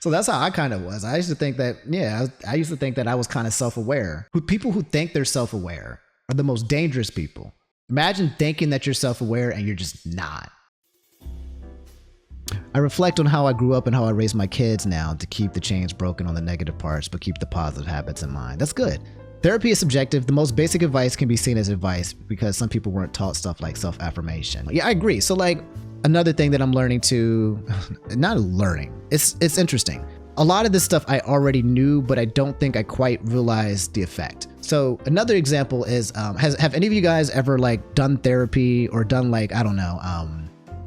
So that's how I kind of was. I used to think that, I used to think that I was kind of self-aware. People who think they're self-aware are the most dangerous people. Imagine thinking that you're self-aware and you're just not. I reflect on how I grew up and how I raise my kids now to keep the chains broken on the negative parts, but keep the positive habits in mind. That's good. Therapy is subjective. The most basic advice can be seen as advice because some people weren't taught stuff like self-affirmation. Yeah, I agree. So like another thing that I'm learning not learning, it's interesting. A lot of this stuff I already knew, but I don't think I quite realized the effect. So another example is, have any of you guys ever like done therapy or done like, I don't know,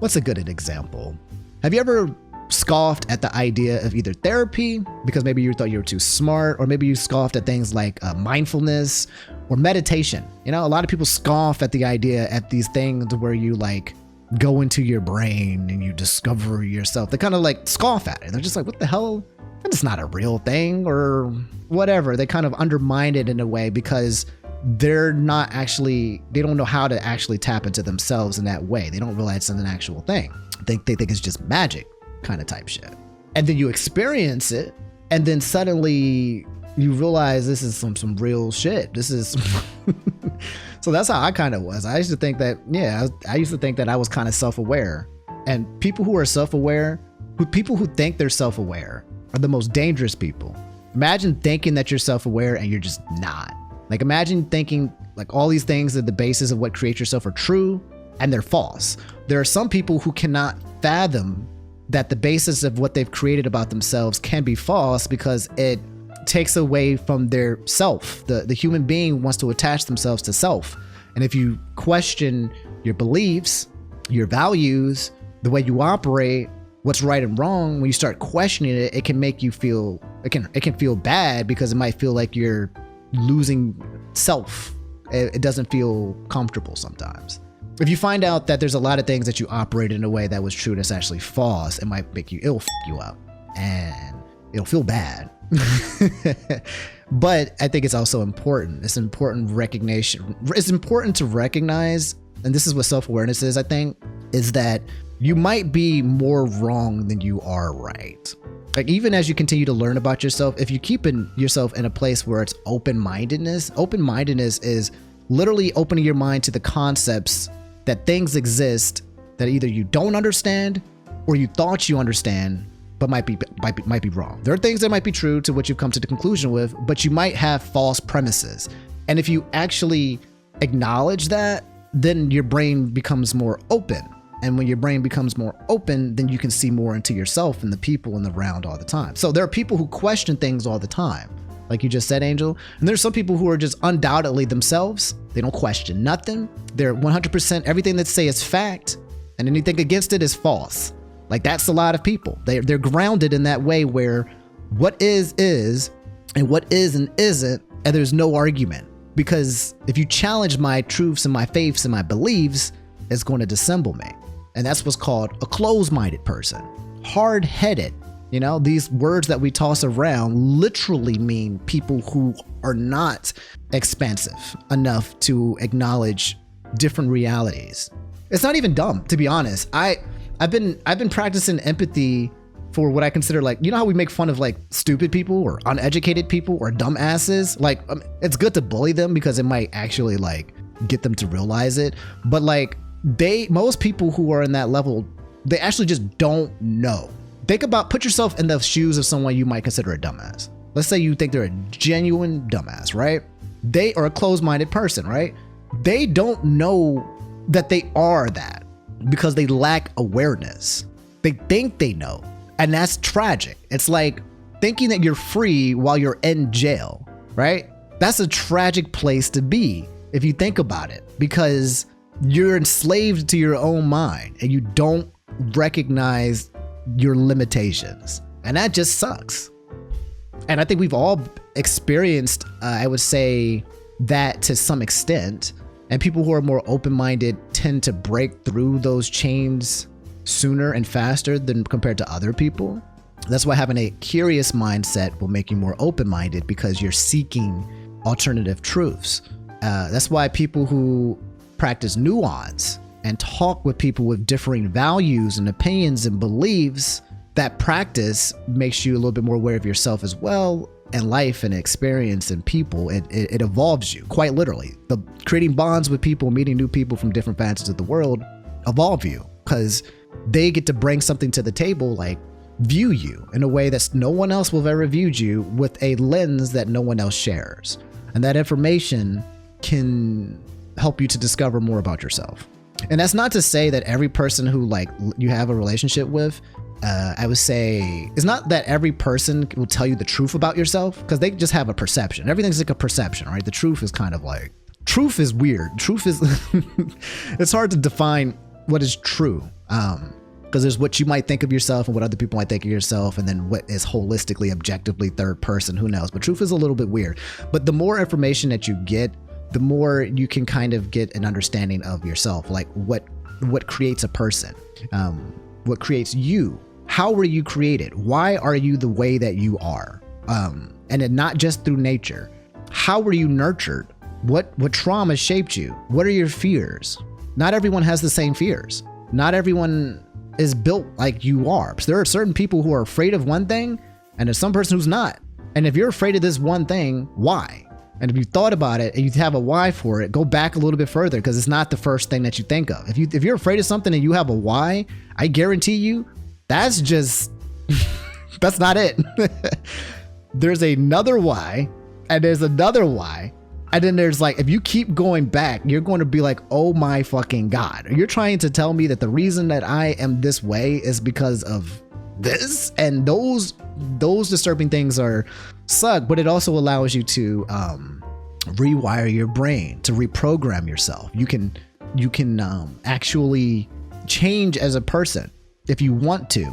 what's a good example? Have you ever scoffed at the idea of either therapy because maybe you thought you were too smart, or maybe you scoffed at things like mindfulness or meditation? You know, a lot of people scoff at the idea at these things where you like go into your brain and you discover yourself. They kind of like scoff at it. They're just like, what the hell? That's not a real thing or whatever. They kind of undermine it in a way because they don't know how to actually tap into themselves in that way. They don't realize it's an actual thing. They think it's just magic kind of type shit. And then you experience it, and then suddenly you realize this is some real shit. This is so that's how I kind of was. I used to think that, I used to think that I was kind of self-aware. And people who are self-aware, people who think they're self-aware are the most dangerous people. Imagine thinking that you're self-aware and you're just not. Like imagine thinking like all these things that the basis of what creates yourself are true and they're false. There are some people who cannot fathom that the basis of what they've created about themselves can be false because it takes away from their self. The human being wants to attach themselves to self. And if you question your beliefs, your values, the way you operate, what's right and wrong, when you start questioning it, it can make you feel, it can feel bad because it might feel like you're losing self. It doesn't feel comfortable sometimes. If you find out that there's a lot of things that you operate in a way that was true that's actually false, it might make you, it'll f you up and it'll feel bad. But I think it's also important. It's important recognition. It's important to recognize, and this is what self-awareness is, I think, is that you might be more wrong than you are right. Like even as you continue to learn about yourself, if you keep yourself in a place where it's open-mindedness is literally opening your mind to the concepts that things exist that either you don't understand or you thought you understand, but might be wrong. There are things that might be true to what you've come to the conclusion with, but you might have false premises. And if you actually acknowledge that, then your brain becomes more open. And when your brain becomes more open, then you can see more into yourself and the people in the round all the time. So there are people who question things all the time, like you just said, Angel. And there's some people who are just undoubtedly themselves. They don't question nothing. They're 100%, everything that say is fact, and anything against it is false. Like that's a lot of people. They're grounded in that way where what is, and what isn't, and there's no argument. Because if you challenge my truths and my faiths and my beliefs, it's going to dissemble me. And that's what's called a closed-minded person. Hard-headed. You know, these words that we toss around literally mean people who are not expansive enough to acknowledge different realities. It's not even dumb, to be honest. I've been practicing empathy for what I consider, like, you know how we make fun of like stupid people or uneducated people or dumbasses? Like, it's good to bully them because it might actually like get them to realize it. But like most people who are in that level, they actually just don't know. Put yourself in the shoes of someone you might consider a dumbass. Let's say you think they're a genuine dumbass, right? They are a closed-minded person, right? They don't know that they are that because they lack awareness. They think they know, and that's tragic. It's like thinking that you're free while you're in jail, right? That's a tragic place to be if you think about it, because you're enslaved to your own mind and you don't recognize your limitations, and that just sucks. And I think we've all experienced, I would say, that to some extent. And people who are more open-minded tend to break through those chains sooner and faster than compared to other people. That's why having a curious mindset will make you more open-minded, because you're seeking alternative truths. That's why people who practice nuance and talk with people with differing values and opinions and beliefs that practice makes you a little bit more aware of yourself as well, and life and experience and people. It evolves you, quite literally. The creating bonds with people, meeting new people from different facets of the world evolve you, because they get to bring something to the table, like view you in a way that no one else will have ever viewed you, with a lens that no one else shares. And that information can help you to discover more about yourself. And that's not to say that every person who like you have a relationship with, I would say, it's not that every person will tell you the truth about yourself, because they just have a perception. Everything's like a perception, right? The truth is kind of like, truth is weird. Truth is, it's hard to define what is true. Because there's what you might think of yourself and what other people might think of yourself, and then what is holistically, objectively third person, who knows? But truth is a little bit weird. But the more information that you get, the more you can kind of get an understanding of yourself, like what creates a person, what creates you. How were you created? Why are you the way that you are? And it not just through nature. How were you nurtured? What trauma shaped you? What are your fears? Not everyone has the same fears. Not everyone is built like you are. So there are certain people who are afraid of one thing, and there's some person who's not. And if you're afraid of this one thing, why? And if you thought about it and you have a why for it, go back a little bit further, because it's not the first thing that you think of. If you're afraid of something and you have a why, I guarantee you, that's just, that's not it. There's another why, and there's another why. And then there's like, if you keep going back, you're going to be like, oh my fucking God. You're trying to tell me that the reason that I am this way is because of this? And those disturbing things suck, but it also allows you to rewire your brain, to reprogram yourself. You can actually change as a person if you want to,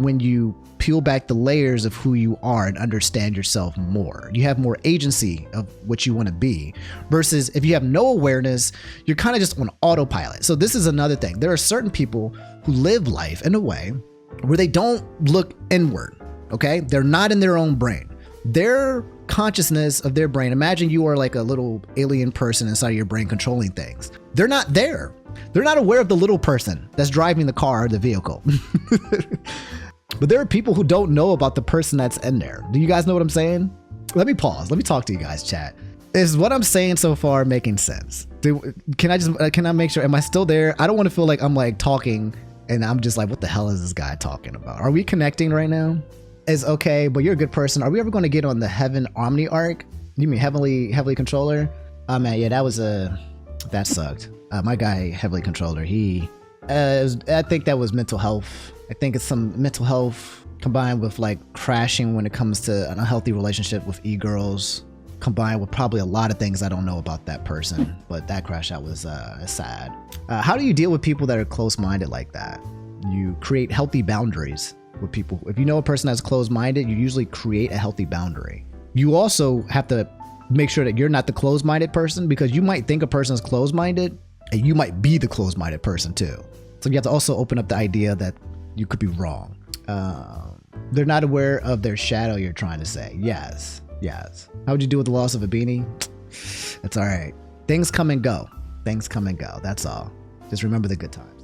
when you peel back the layers of who you are and understand yourself more. You have more agency of what you want to be, versus if you have no awareness, you're kind of just on autopilot. So this is another thing. There are certain people who live life in a way where they don't look inward, okay? They're not in their own brain. Their consciousness of their brain, imagine you are like a little alien person inside of your brain controlling things. They're not there. They're not aware of the little person that's driving the car or the vehicle. But there are people who don't know about the person that's in there. Do you guys know what I'm saying? Let me pause. Let me talk to you guys, chat. Is what I'm saying so far making sense? Can I make sure, am I still there? I don't want to feel like I'm like talking and I'm just like, what the hell is this guy talking about? Are we connecting right now? It's okay, but you're a good person. Are we ever going to get on the Heaven Omni arc? You mean Heavenly Controller? Oh man, yeah, that sucked. My guy, Heavenly Controller, I think that was mental health. I think it's some mental health combined with like crashing when it comes to an unhealthy relationship with e-girls, combined with probably a lot of things I don't know about that person. But that crash out was sad. How do you deal with people that are close-minded like that? You create healthy boundaries with people. If you know a person that's close-minded, you usually create a healthy boundary. You also have to make sure that you're not the close-minded person, because you might think a person is close-minded and you might be the close-minded person too. So you have to also open up the idea that you could be wrong. They're not aware of their shadow, you're trying to say. Yes. How would you deal with the loss of a beanie? It's all right. Things come and go. That's all. Just remember the good times.